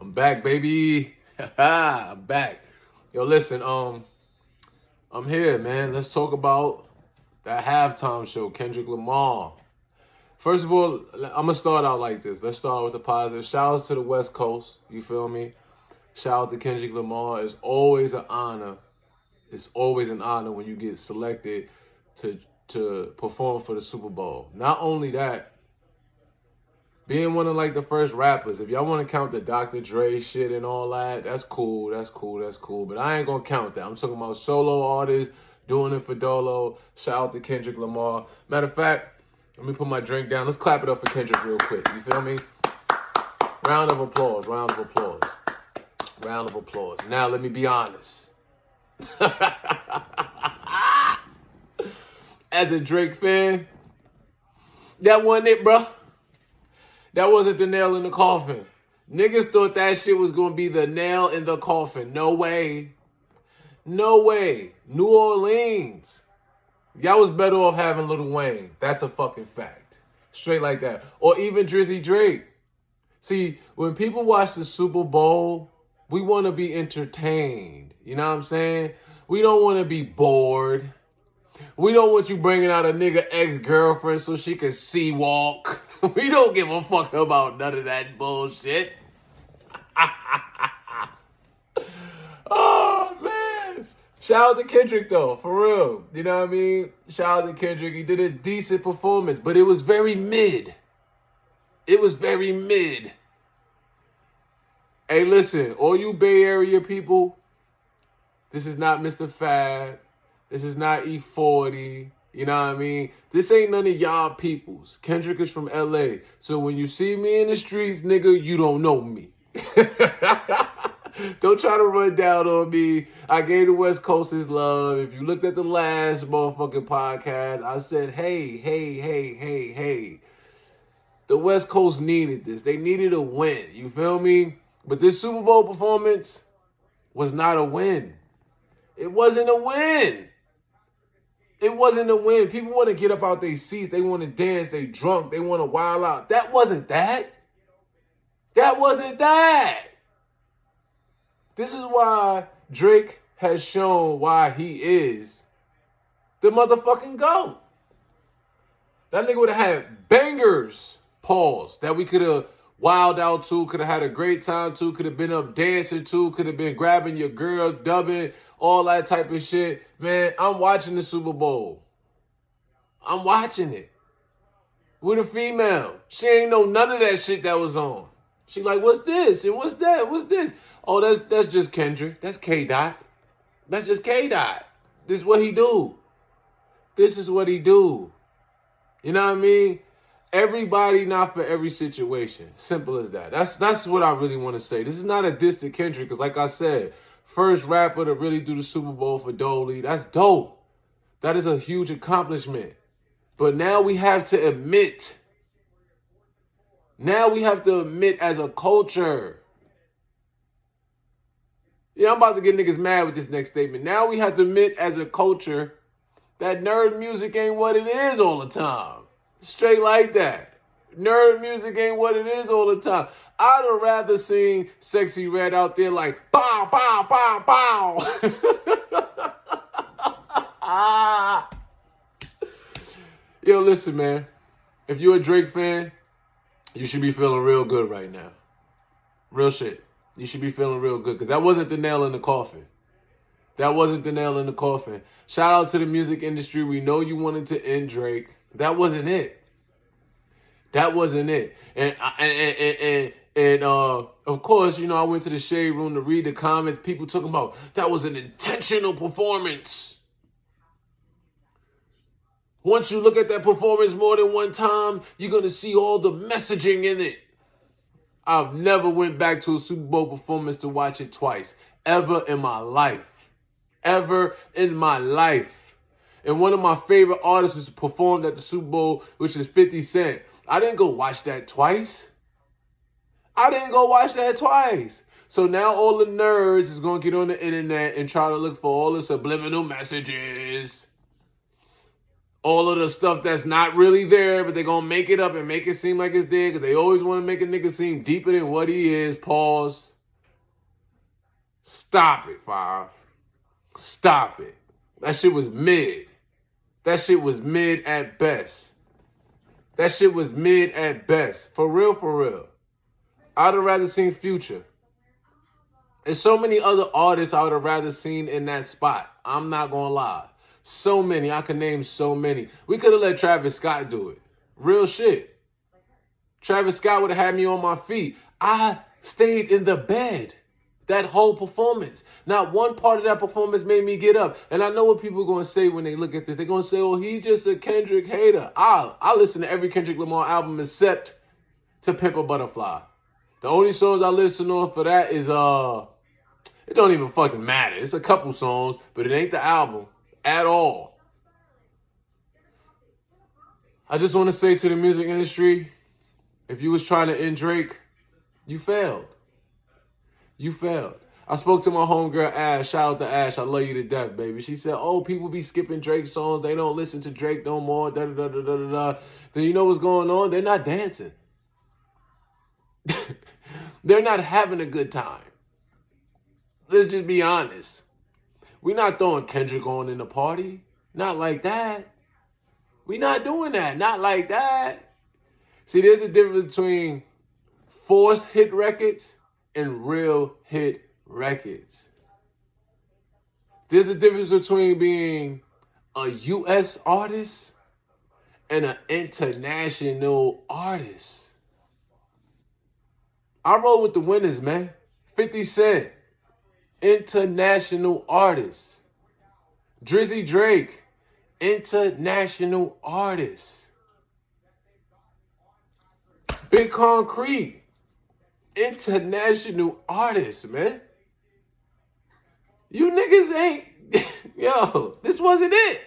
I'm back, baby. I'm back. Yo, listen, I'm here, man. Let's talk about that halftime show, Kendrick Lamar. First of all, I'm gonna start out like this. Let's start with the positive. Shout outs to the West Coast. You feel me? Shout out to Kendrick Lamar. It's always an honor. It's always an honor when you get selected to perform for the Super Bowl. Not only that, being one of like the first rappers, if y'all want to count the Dr. Dre shit and all that, that's cool, that's cool, that's cool. But I ain't gonna count that. I'm talking about solo artists doing it for Dolo. Shout out to Kendrick Lamar. Matter of fact, let me put my drink down. Let's clap it up for Kendrick real quick. You feel me? Round of applause, round of applause, round of applause. Now let me be honest. As a Drake fan, that wasn't it, bruh. That wasn't the nail in the coffin. Niggas thought that shit was going to be the nail in the coffin. No way. No way. New Orleans. Y'all was better off having Lil Wayne. That's a fucking fact. Straight like that. Or even Drizzy Drake. See, when people watch the Super Bowl, we want to be entertained. You know what I'm saying? We don't want to be bored. We don't want you bringing out a nigga ex-girlfriend so she can see walk. We don't give a fuck about none of that bullshit. Oh, man. Shout out to Kendrick, though, for real. You know what I mean? Shout out to Kendrick. He did a decent performance, but it was very mid. It was very mid. Hey, listen, all you Bay Area people, this is not Mr. Fab. This is not E40. You know what I mean? This ain't none of y'all peoples. Kendrick is from LA. So when you see me in the streets, nigga, you don't know me. Don't try to run down on me. I gave the West Coast his love. If you looked at the last motherfucking podcast, I said, hey. The West Coast needed this. They needed a win. You feel me? But this Super Bowl performance was not a win. It wasn't a win. It wasn't a win. People want to get up out their seats. They want to dance. They drunk. They want to wild out. That wasn't that. That wasn't that. This is why Drake has shown why he is the motherfucking GOAT. That nigga would have had bangers, pause, that we could have wild out to, could have had a great time to, could have been up dancing to, could have been grabbing your girl, dubbing, all that type of shit. Man, I'm watching the Super Bowl. I'm watching it. With a female. She ain't know none of that shit that was on. She like, what's this? And what's that? What's this? Oh, that's just Kendrick. That's K-Dot. That's just K-Dot. This is what he do. This is what he do. You know what I mean? Everybody, not for every situation. Simple as that. That's what I really want to say. This is not a diss to Kendrick, because like I said, first rapper to really do the Super Bowl for Dolly. That's dope. That is a huge accomplishment. But now we have to admit. Now we have to admit as a culture. Yeah, I'm about to get niggas mad with this next statement. Now we have to admit as a culture that nerd music ain't what it is all the time. Straight like that. Nerd music ain't what it is all the time. I'd have rather seen Sexy Red out there like, bow, bow, bow, bow. Yo, listen, man. If you're a Drake fan, you should be feeling real good right now. Real shit. You should be feeling real good, because that wasn't the nail in the coffin. That wasn't the nail in the coffin. Shout out to the music industry. We know you wanted to end Drake. That wasn't it. That wasn't it. And of course, you know, I went to the Shade Room to read the comments. People talking about that was an intentional performance. Once you look at that performance more than one time, you're going to see all the messaging in it. I've never went back to a Super Bowl performance to watch it twice. Ever in my life. Ever in my life. And one of my favorite artists was performed at the Super Bowl, which is 50 Cent. I didn't go watch that twice. So now all the nerds is going to get on the internet and try to look for all the subliminal messages. All of the stuff that's not really there, but they're going to make it up and make it seem like it's there, because they always want to make a nigga seem deeper than what he is. Pause. Stop it, Five. Stop it. That shit was mid. That shit was mid at best. That shit was mid at best. For real, for real. I'd have rather seen Future. And so many other artists I would have rather seen in that spot. I'm not going to lie. So many. I could name so many. We could have let Travis Scott do it. Real shit. Travis Scott would have had me on my feet. I stayed in the bed that whole performance. Not one part of that performance made me get up. And I know what people are going to say when they look at this. They're going to say, oh, he's just a Kendrick hater. I listen to every Kendrick Lamar album except To Pimp a Butterfly. The only songs I listen on for that is, it don't even fucking matter. It's a couple songs, but it ain't the album at all. I just want to say to the music industry, if you was trying to end Drake, you failed. You failed. I spoke to my homegirl, Ash. Shout out to Ash. I love you to death, baby. She said, oh, people be skipping Drake songs. They don't listen to Drake no more. Da-da-da-da-da-da. Then you know what's going on? They're not dancing. They're not having a good time. Let's just be honest. We're not throwing Kendrick on in the party. Not like that. We're not doing that. Not like that. See, there's a difference between forced hit records and real hit records. There's a difference between being a U.S. artist and an international artist. I roll with the winners, man. 50 Cent, international artist. Drizzy Drake, international artist. Big ConCrete, international artist, man. You niggas ain't, yo, this wasn't it.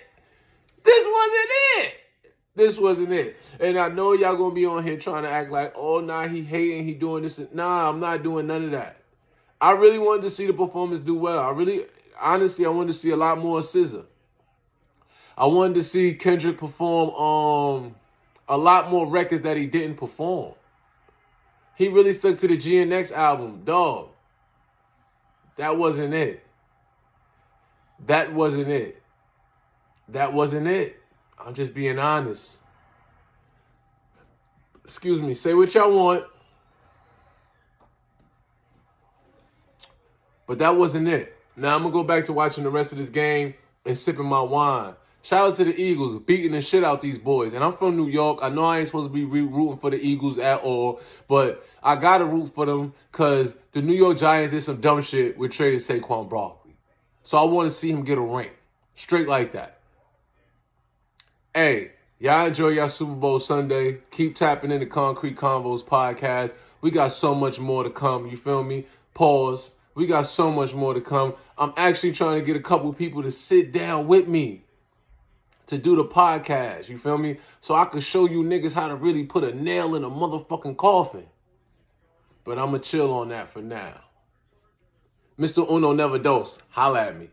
This wasn't it. This wasn't it. And I know y'all gonna be on here trying to act like, oh, nah, he hating, he doing this. Nah, I'm not doing none of that. I really wanted to see the performance do well. Honestly, I wanted to see a lot more SZA. I wanted to see Kendrick perform a lot more records that he didn't perform. He really stuck to the GNX album. Dog, that wasn't it. That wasn't it. That wasn't it. I'm just being honest. Excuse me. Say what y'all want. But that wasn't it. Now I'm going to go back to watching the rest of this game and sipping my wine. Shout out to the Eagles, beating the shit out these boys. And I'm from New York. I know I ain't supposed to be rooting for the Eagles at all, but I got to root for them because the New York Giants did some dumb shit with trading Saquon Barkley. So I want to see him get a ring. Straight like that. Hey, y'all enjoy y'all Super Bowl Sunday. Keep tapping into ConCrete ConVos podcast. We got so much more to come. You feel me? Pause. We got so much more to come. I'm actually trying to get a couple people to sit down with me to do the podcast. You feel me? So I can show you niggas how to really put a nail in a motherfucking coffin. But I'm going to chill on that for now. Mr. Uno Never Dos. Holla at me.